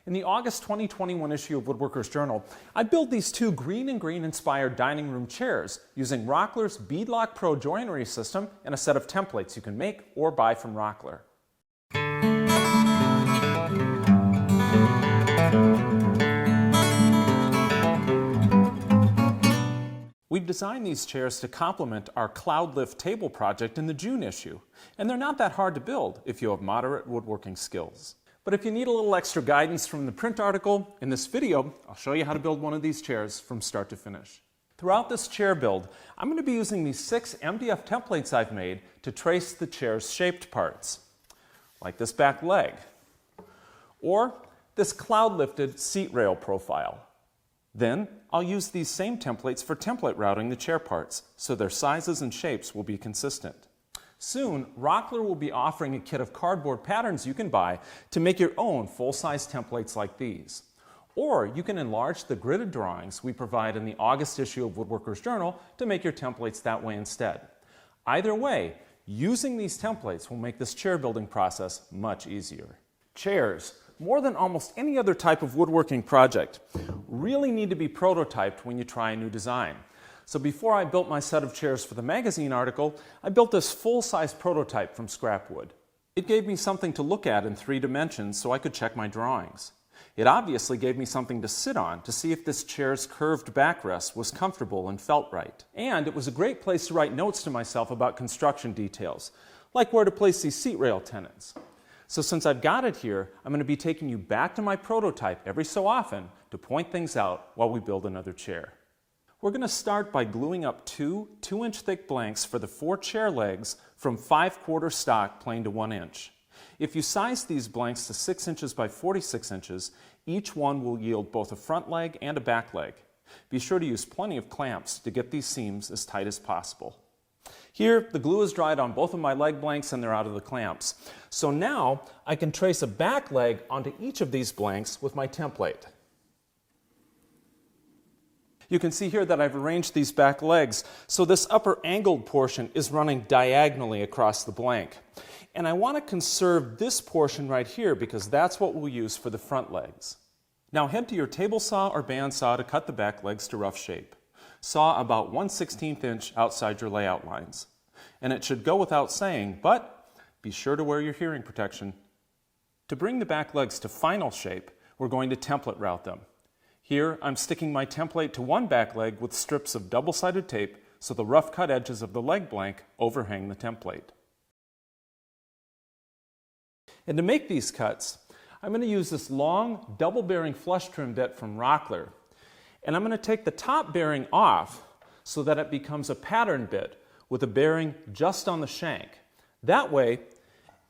In the August 2021 issue of Woodworker's Journal, I built these two green and green inspired dining room chairs using Rockler's Beadlock Pro joinery system and a set of templates you can make or buy from Rockler. We've designed these chairs to complement our Cloud Lift table project in the June issue, and they're not that hard to build if you have moderate woodworking skills. But if you need a little extra guidance from the print article, in this video, I'll show you how to build one of these chairs from start to finish. Throughout this chair build, I'm going to be using these 6 MDF templates I've made to trace the chair's shaped parts, like this back leg, or this cloud-lifted seat rail profile. Then, I'll use these same templates for template routing the chair parts, so their sizes and shapes will be consistent. Soon, Rockler will be offering a kit of cardboard patterns you can buy to make your own full-size templates like these. Or you can enlarge the gridded drawings we provide in the August issue of Woodworker's Journal to make your templates that way instead. Either way, using these templates will make this chair building process much easier. Chairs, more than almost any other type of woodworking project, really need to be prototyped when you try a new design. So before I built my set of chairs for the magazine article, I built this full-size prototype from scrap wood. It gave me something to look at in 3 dimensions so I could check my drawings. It obviously gave me something to sit on to see if this chair's curved backrest was comfortable and felt right. And it was a great place to write notes to myself about construction details, like where to place these seat rail tenons. So since I've got it here, I'm going to be taking you back to my prototype every so often to point things out while we build another chair. We're going to start by gluing up 2 2-inch thick blanks for the 4 chair legs from 5/4 stock plain to 1 inch. If you size these blanks to 6 inches by 46 inches, each one will yield both a front leg and a back leg. Be sure to use plenty of clamps to get these seams as tight as possible. Here, the glue is dried on both of my leg blanks and they're out of the clamps. So now I can trace a back leg onto each of these blanks with my template. You can see here that I've arranged these back legs so this upper angled portion is running diagonally across the blank. And I want to conserve this portion right here because that's what we'll use for the front legs. Now head to your table saw or bandsaw to cut the back legs to rough shape. Saw about 1/16 inch outside your layout lines. And it should go without saying, but be sure to wear your hearing protection. To bring the back legs to final shape, we're going to template route them. Here, I'm sticking my template to one back leg with strips of double-sided tape so the rough cut edges of the leg blank overhang the template. And to make these cuts, I'm going to use this long double-bearing flush trim bit from Rockler. And I'm going to take the top bearing off so that it becomes a pattern bit with a bearing just on the shank. That way,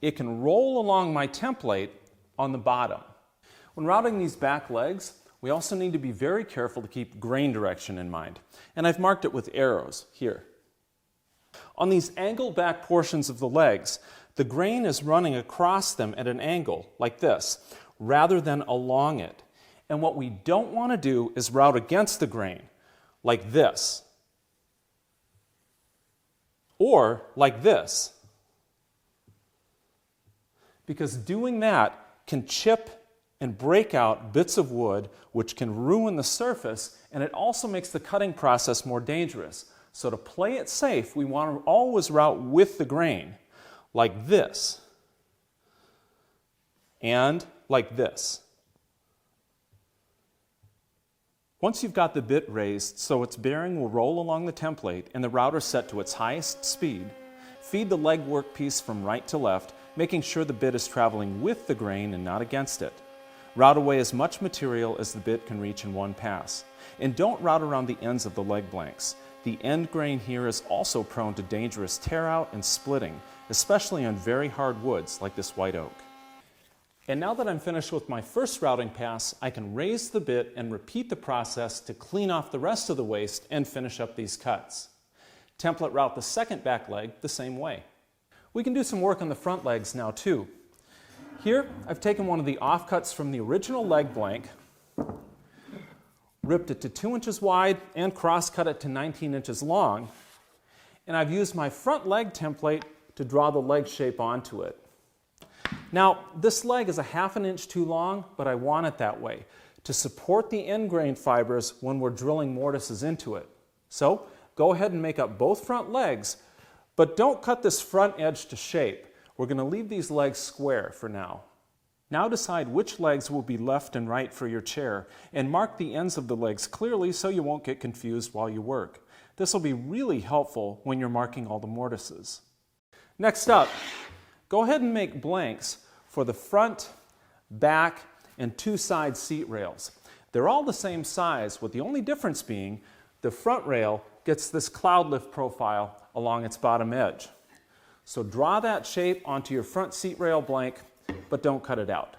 it can roll along my template on the bottom. When routing these back legs, we also need to be very careful to keep grain direction in mind. And I've marked it with arrows here. On these angled back portions of the legs, the grain is running across them at an angle, like this, rather than along it. And what we don't want to do is route against the grain, like this, or like this, because doing that can chip and break out bits of wood, which can ruin the surface, and it also makes the cutting process more dangerous. So to play it safe, we want to always route with the grain, like this, and like this. Once you've got the bit raised so its bearing will roll along the template and the router set to its highest speed, feed the leg workpiece from right to left, making sure the bit is traveling with the grain and not against it. Route away as much material as the bit can reach in one pass. And don't route around the ends of the leg blanks. The end grain here is also prone to dangerous tear out and splitting, especially on very hard woods like this white oak. And now that I'm finished with my first routing pass, I can raise the bit and repeat the process to clean off the rest of the waste and finish up these cuts. Template route the second back leg the same way. We can do some work on the front legs now too. Here, I've taken one of the offcuts from the original leg blank, ripped it to 2 inches wide and cross-cut it to 19 inches long, and I've used my front leg template to draw the leg shape onto it. Now, this leg is a ½ an inch too long, but I want it that way to support the end grain fibers when we're drilling mortises into it. So, go ahead and make up both front legs, but don't cut this front edge to shape. We're going to leave these legs square for now. Now decide which legs will be left and right for your chair, and mark the ends of the legs clearly so you won't get confused while you work. This will be really helpful when you're marking all the mortises. Next up, go ahead and make blanks for the front, back, and 2 side seat rails. They're all the same size, with the only difference being the front rail gets this cloud lift profile along its bottom edge. So draw that shape onto your front seat rail blank, but don't cut it out.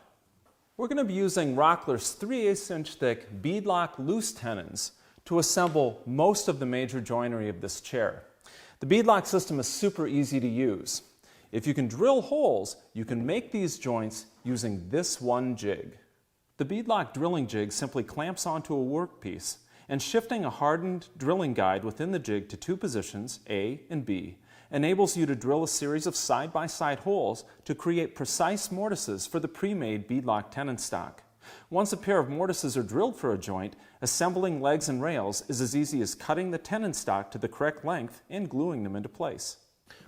We're going to be using Rockler's 3/8 inch thick beadlock loose tenons to assemble most of the major joinery of this chair. The beadlock system is super easy to use. If you can drill holes, you can make these joints using this one jig. The beadlock drilling jig simply clamps onto a workpiece, and shifting a hardened drilling guide within the jig to 2 positions, A and B, enables you to drill a series of side-by-side holes to create precise mortises for the pre-made beadlock tenon stock. Once a pair of mortises are drilled for a joint, assembling legs and rails is as easy as cutting the tenon stock to the correct length and gluing them into place.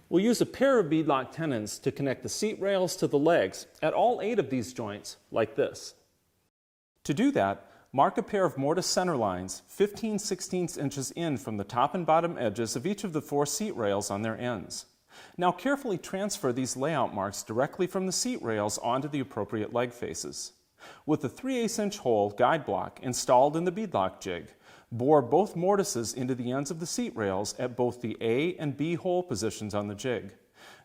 We'll use a pair of beadlock tenons to connect the seat rails to the legs at all 8 of these joints, like this. To do that, mark a pair of mortise center lines 15/16 inches in from the top and bottom edges of each of the 4 seat rails on their ends. Now carefully transfer these layout marks directly from the seat rails onto the appropriate leg faces. With the 3/8 inch hole guide block installed in the beadlock jig, bore both mortises into the ends of the seat rails at both the A and B hole positions on the jig.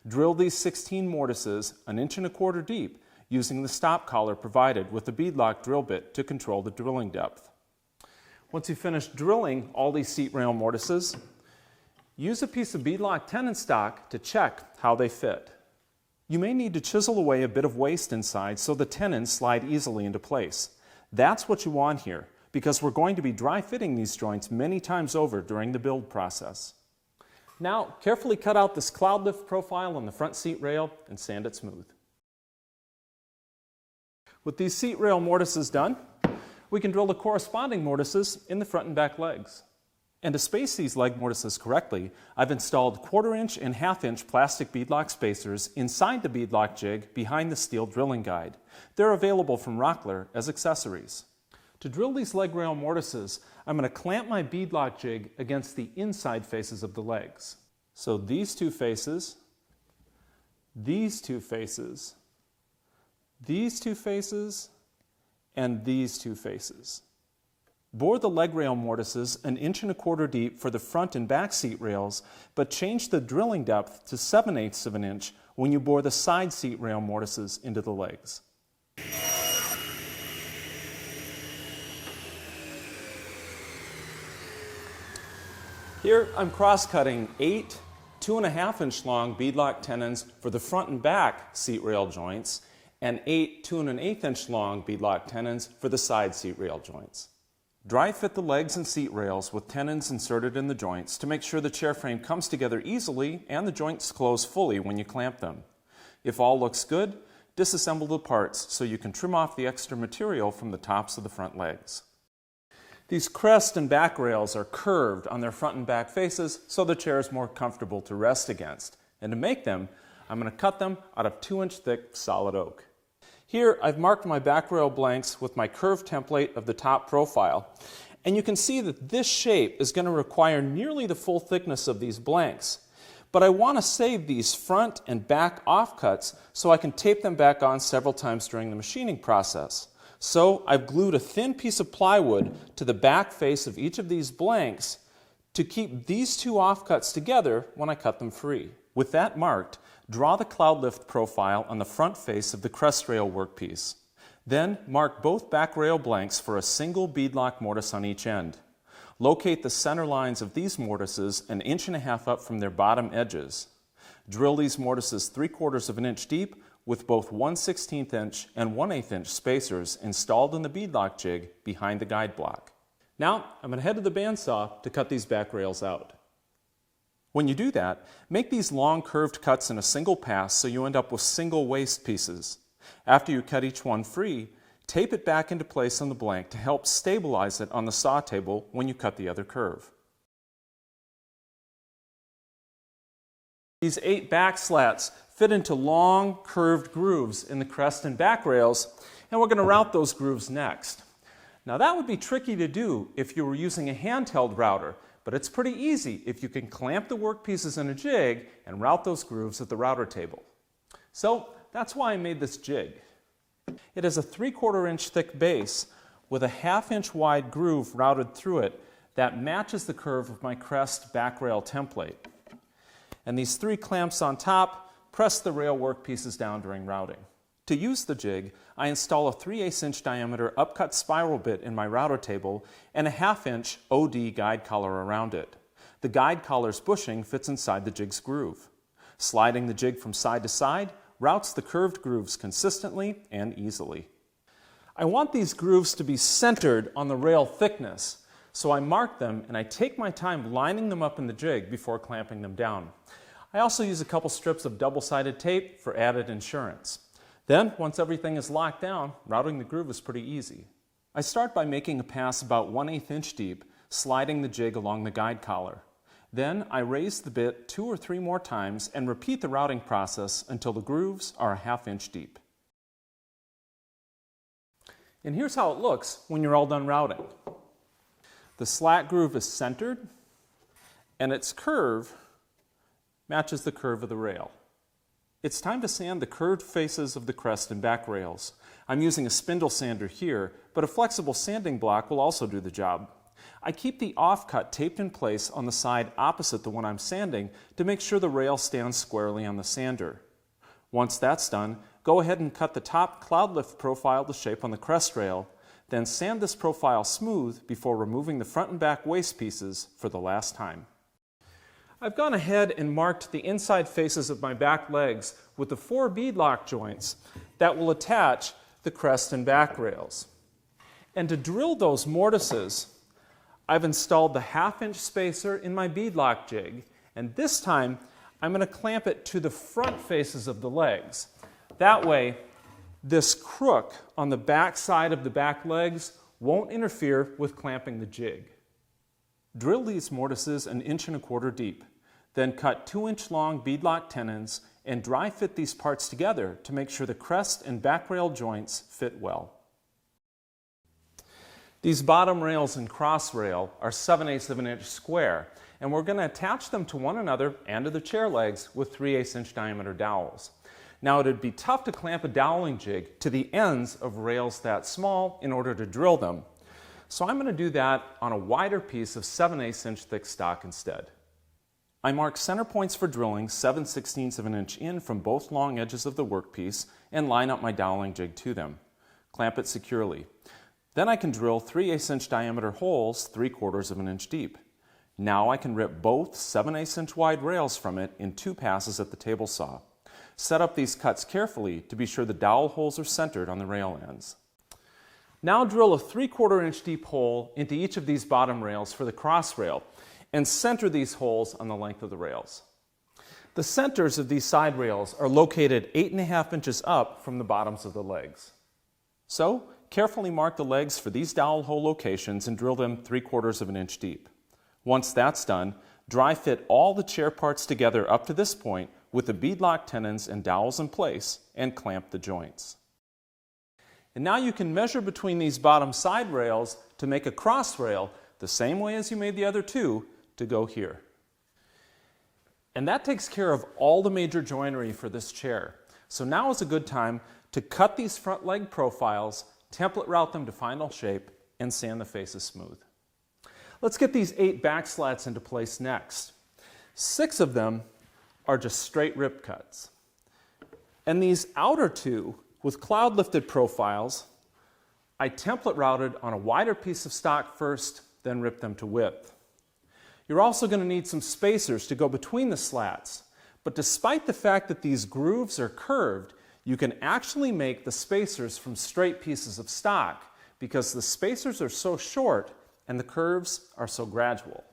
Drill these 16 mortises 1¼ inch deep using the stop collar provided with the beadlock drill bit to control the drilling depth. Once you've finished drilling all these seat rail mortises, use a piece of beadlock tenon stock to check how they fit. You may need to chisel away a bit of waste inside so the tenons slide easily into place. That's what you want here, because we're going to be dry fitting these joints many times over during the build process. Now, carefully cut out this cloud lift profile on the front seat rail and sand it smooth. With these seat rail mortises done, we can drill the corresponding mortises in the front and back legs. And to space these leg mortises correctly, I've installed 1/4 inch and ½ inch plastic beadlock spacers inside the beadlock jig behind the steel drilling guide. They're available from Rockler as accessories. To drill these leg rail mortises, I'm going to clamp my beadlock jig against the inside faces of the legs. So these 2 faces, these 2 faces, these 2 faces, and these 2 faces. Bore the leg rail mortises 1¼ inch deep for the front and back seat rails, but change the drilling depth to 7/8 of an inch when you bore the side seat rail mortises into the legs. Here I'm cross-cutting 8 2½ inch long beadlock tenons for the front and back seat rail joints, and 8 2⅛ inch long beadlock tenons for the side seat rail joints. Dry fit the legs and seat rails with tenons inserted in the joints to make sure the chair frame comes together easily and the joints close fully when you clamp them. If all looks good, disassemble the parts so you can trim off the extra material from the tops of the front legs. These crest and back rails are curved on their front and back faces so the chair is more comfortable to rest against. And to make them, I'm going to cut them out of 2-inch thick solid oak. Here I've marked my back rail blanks with my curved template of the top profile, and you can see that this shape is going to require nearly the full thickness of these blanks. But I want to save these front and back offcuts so I can tape them back on several times during the machining process. So I've glued a thin piece of plywood to the back face of each of these blanks to keep these 2 offcuts together when I cut them free. With that marked, draw the cloud lift profile on the front face of the crest rail workpiece. Then mark both back rail blanks for a single beadlock mortise on each end. Locate the center lines of these mortises 1½ inch up from their bottom edges. Drill these mortises 3/4 of an inch deep with both 1/16 inch and 1/8 inch spacers installed in the beadlock jig behind the guide block. Now I'm going to head to the bandsaw to cut these back rails out. When you do that, make these long curved cuts in a single pass so you end up with single waste pieces. After you cut each one free, tape it back into place on the blank to help stabilize it on the saw table when you cut the other curve. These 8 back slats fit into long, curved grooves in the crest and back rails, and we're going to route those grooves next. Now that would be tricky to do if you were using a handheld router, but it's pretty easy if you can clamp the workpieces in a jig and route those grooves at the router table. So that's why I made this jig. It has a 3/4 inch thick base with a 1/2 inch wide groove routed through it that matches the curve of my crest back rail template. And these 3 clamps on top press the rail workpieces down during routing. To use the jig, I install a 3/8 inch diameter upcut spiral bit in my router table and a 1/2 inch OD guide collar around it. The guide collar's bushing fits inside the jig's groove. Sliding the jig from side to side routes the curved grooves consistently and easily. I want these grooves to be centered on the rail thickness, so I mark them and I take my time lining them up in the jig before clamping them down. I also use a couple strips of double-sided tape for added insurance. Then, once everything is locked down, routing the groove is pretty easy. I start by making a pass about 1/8 inch deep, sliding the jig along the guide collar. Then I raise the bit 2 or 3 more times and repeat the routing process until the grooves are a 1/2 inch deep. And here's how it looks when you're all done routing. The slat groove is centered, and its curve matches the curve of the rail. It's time to sand the curved faces of the crest and back rails. I'm using a spindle sander here, but a flexible sanding block will also do the job. I keep the offcut taped in place on the side opposite the one I'm sanding to make sure the rail stands squarely on the sander. Once that's done, go ahead and cut the top cloud lift profile to shape on the crest rail, then sand this profile smooth before removing the front and back waste pieces for the last time. I've gone ahead and marked the inside faces of my back legs with the 4 bead lock joints that will attach the crest and back rails. And to drill those mortises, I've installed the 1/2 inch spacer in my bead lock jig, and this time I'm going to clamp it to the front faces of the legs. That way, this crook on the back side of the back legs won't interfere with clamping the jig. Drill these mortises 1.25 inches deep. Then cut 2-inch long beadlock tenons and dry fit these parts together to make sure the crest and back rail joints fit well. These bottom rails and cross rail are 7/8 of an inch square, and we're going to attach them to one another and to the chair legs with 3/8 inch diameter dowels. Now it'd be tough to clamp a doweling jig to the ends of rails that small in order to drill them. So I'm going to do that on a wider piece of 7/8 inch thick stock instead. I mark center points for drilling 7/16 of an inch in from both long edges of the workpiece and line up my doweling jig to them. Clamp it securely. Then I can drill 3/8 inch diameter holes 3/4 of an inch deep. Now I can rip both 7/8 inch wide rails from it in 2 passes at the table saw. Set up these cuts carefully to be sure the dowel holes are centered on the rail ends. Now drill a 3/4 inch deep hole into each of these bottom rails for the cross rail and center these holes on the length of the rails. The centers of these side rails are located 8.5 inches up from the bottoms of the legs. So carefully mark the legs for these dowel hole locations and drill them 3/4 of an inch deep. Once that's done, dry fit all the chair parts together up to this point with the beadlock tenons and dowels in place and clamp the joints. And now you can measure between these bottom side rails to make a cross rail the same way as you made the other 2 to go here. And that takes care of all the major joinery for this chair. So now is a good time to cut these front leg profiles, template route them to final shape, and sand the faces smooth. Let's get these 8 back slats into place next. 6 of them are just straight rip cuts. And these outer 2 with cloud lifted profiles, I template routed on a wider piece of stock first, then rip them to width. You're also going to need some spacers to go between the slats, but despite the fact that these grooves are curved, you can actually make the spacers from straight pieces of stock because the spacers are so short and the curves are so gradual.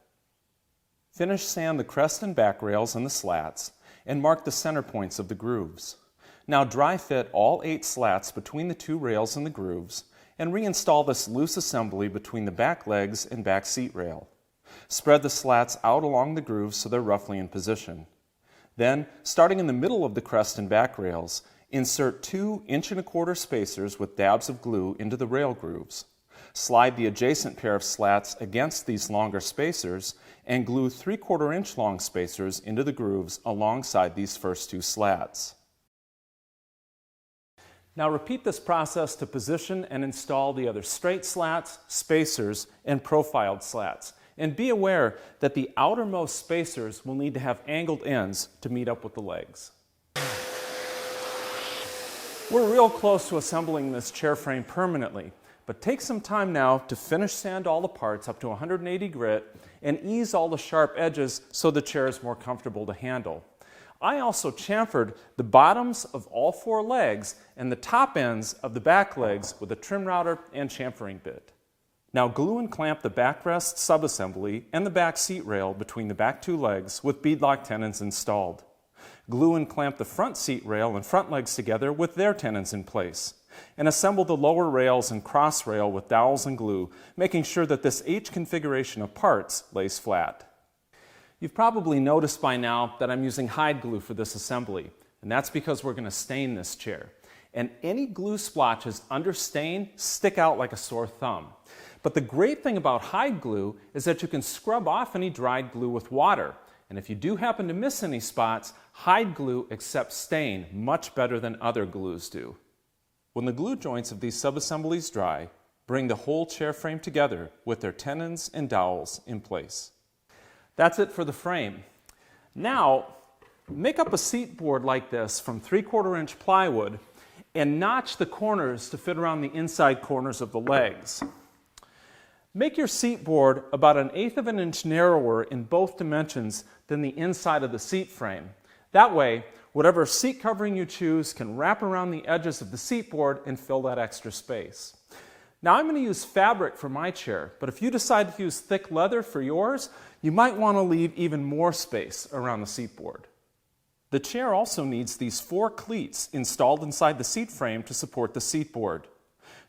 Finish sand the crest and back rails and the slats and mark the center points of the grooves. Now dry fit all 8 slats between the 2 rails and the grooves, and reinstall this loose assembly between the back legs and back seat rail. Spread the slats out along the grooves so they're roughly in position. Then, starting in the middle of the crest and back rails, insert 2 1.25" spacers with dabs of glue into the rail grooves. Slide the adjacent pair of slats against these longer spacers and glue 3/4 inch long spacers into the grooves alongside these first 2 slats. Now repeat this process to position and install the other straight slats, spacers, and profiled slats. And be aware that the outermost spacers will need to have angled ends to meet up with the legs. We're real close to assembling this chair frame permanently, but take some time now to finish sand all the parts up to 180 grit and ease all the sharp edges so the chair is more comfortable to handle. I also chamfered the bottoms of all 4 legs and the top ends of the back legs with a trim router and chamfering bit. Now glue and clamp the backrest subassembly and the back seat rail between the back 2 legs with beadlock tenons installed. Glue and clamp the front seat rail and front legs together with their tenons in place. And assemble the lower rails and cross rail with dowels and glue, making sure that this H configuration of parts lays flat. You've probably noticed by now that I'm using hide glue for this assembly, and that's because we're going to stain this chair. And any glue splotches under stain stick out like a sore thumb. But the great thing about hide glue is that you can scrub off any dried glue with water. And if you do happen to miss any spots, hide glue accepts stain much better than other glues do. When the glue joints of these subassemblies dry, bring the whole chair frame together with their tenons and dowels in place. That's it for the frame. Now, make up a seat board like this from 3/4 inch plywood and notch the corners to fit around the inside corners of the legs. Make your seat board about 1/8 of an inch narrower in both dimensions than the inside of the seat frame. That way, whatever seat covering you choose can wrap around the edges of the seat board and fill that extra space. Now I'm going to use fabric for my chair, but if you decide to use thick leather for yours, you might want to leave even more space around the seat board. The chair also needs these 4 cleats installed inside the seat frame to support the seat board.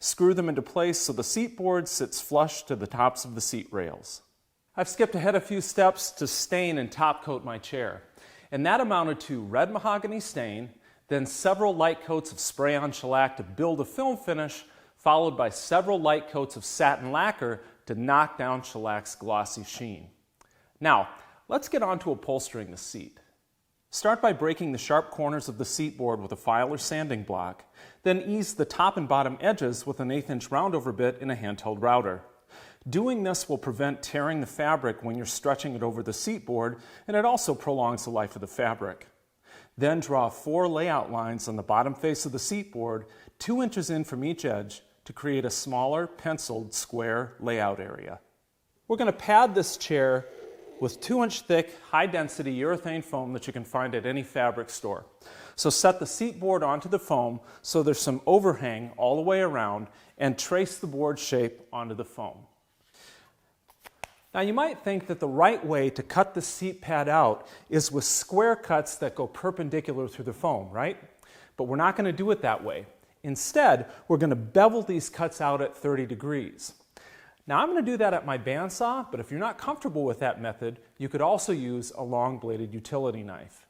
Screw them into place so the seat board sits flush to the tops of the seat rails. I've skipped ahead a few steps to stain and top coat my chair, and that amounted to red mahogany stain, then several light coats of spray-on shellac to build a film finish, followed by several light coats of satin lacquer to knock down shellac's glossy sheen. Now, let's get on to upholstering the seat. Start by breaking the sharp corners of the seat board with a file or sanding block, then ease the top and bottom edges with an 1/8 inch roundover bit in a handheld router. Doing this will prevent tearing the fabric when you're stretching it over the seat board, and it also prolongs the life of the fabric. Then draw 4 layout lines on the bottom face of the seat board, 2 inches in from each edge, to create a smaller, penciled, square layout area. We're going to pad this chair with 2-inch thick, high-density urethane foam that you can find at any fabric store. So set the seat board onto the foam so there's some overhang all the way around, and trace the board shape onto the foam. Now you might think that the right way to cut the seat pad out is with square cuts that go perpendicular through the foam, right? But we're not going to do it that way. Instead, we're going to bevel these cuts out at 30 degrees. Now I'm going to do that at my bandsaw, but if you're not comfortable with that method, you could also use a long-bladed utility knife.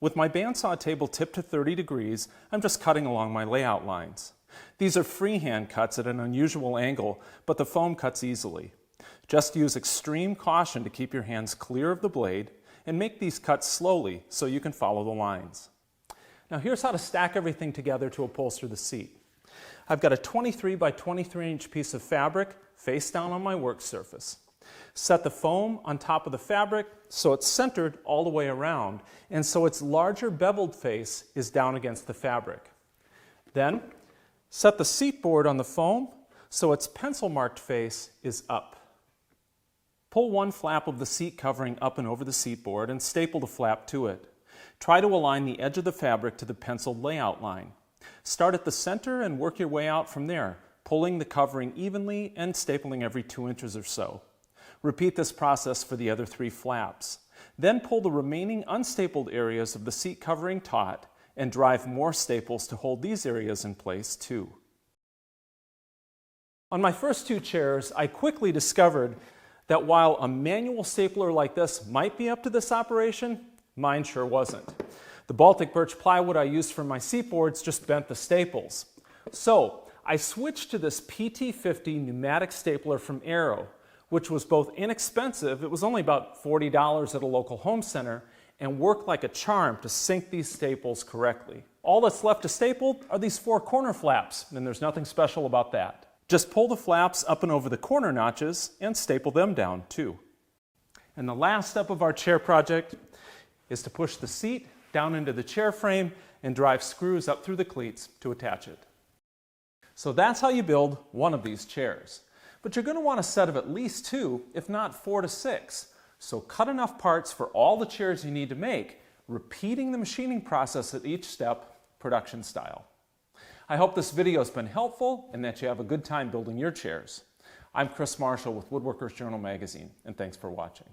With my bandsaw table tipped to 30 degrees, I'm just cutting along my layout lines. These are freehand cuts at an unusual angle, but the foam cuts easily. Just use extreme caution to keep your hands clear of the blade, and make these cuts slowly so you can follow the lines. Now here's how to stack everything together to upholster the seat. I've got a 23 by 23 inch piece of fabric face down on my work surface. Set the foam on top of the fabric so it's centered all the way around, and so its larger beveled face is down against the fabric. Then set the seat board on the foam so its pencil marked face is up. Pull one flap of the seat covering up and over the seat board and staple the flap to it. Try to align the edge of the fabric to the penciled layout line. Start at the center and work your way out from there, pulling the covering evenly and stapling every 2 inches or so. Repeat this process for the other 3 flaps. Then pull the remaining unstapled areas of the seat covering taut and drive more staples to hold these areas in place too. On my first two chairs, I quickly discovered that while a manual stapler like this might be up to this operation, mine sure wasn't. The Baltic birch plywood I used for my seat boards just bent the staples. So I switched to this PT50 pneumatic stapler from Arrow, which was both inexpensive, it was only about $40 at a local home center, and worked like a charm to sink these staples correctly. All that's left to staple are these 4 corner flaps, and there's nothing special about that. Just pull the flaps up and over the corner notches and staple them down too. And the last step of our chair project is to push the seat down into the chair frame and drive screws up through the cleats to attach it. So that's how you build one of these chairs. But you're going to want a set of at least 2, if not 4 to 6. So cut enough parts for all the chairs you need to make, repeating the machining process at each step, production style. I hope this video has been helpful and that you have a good time building your chairs. I'm Chris Marshall with Woodworkers Journal magazine, and thanks for watching.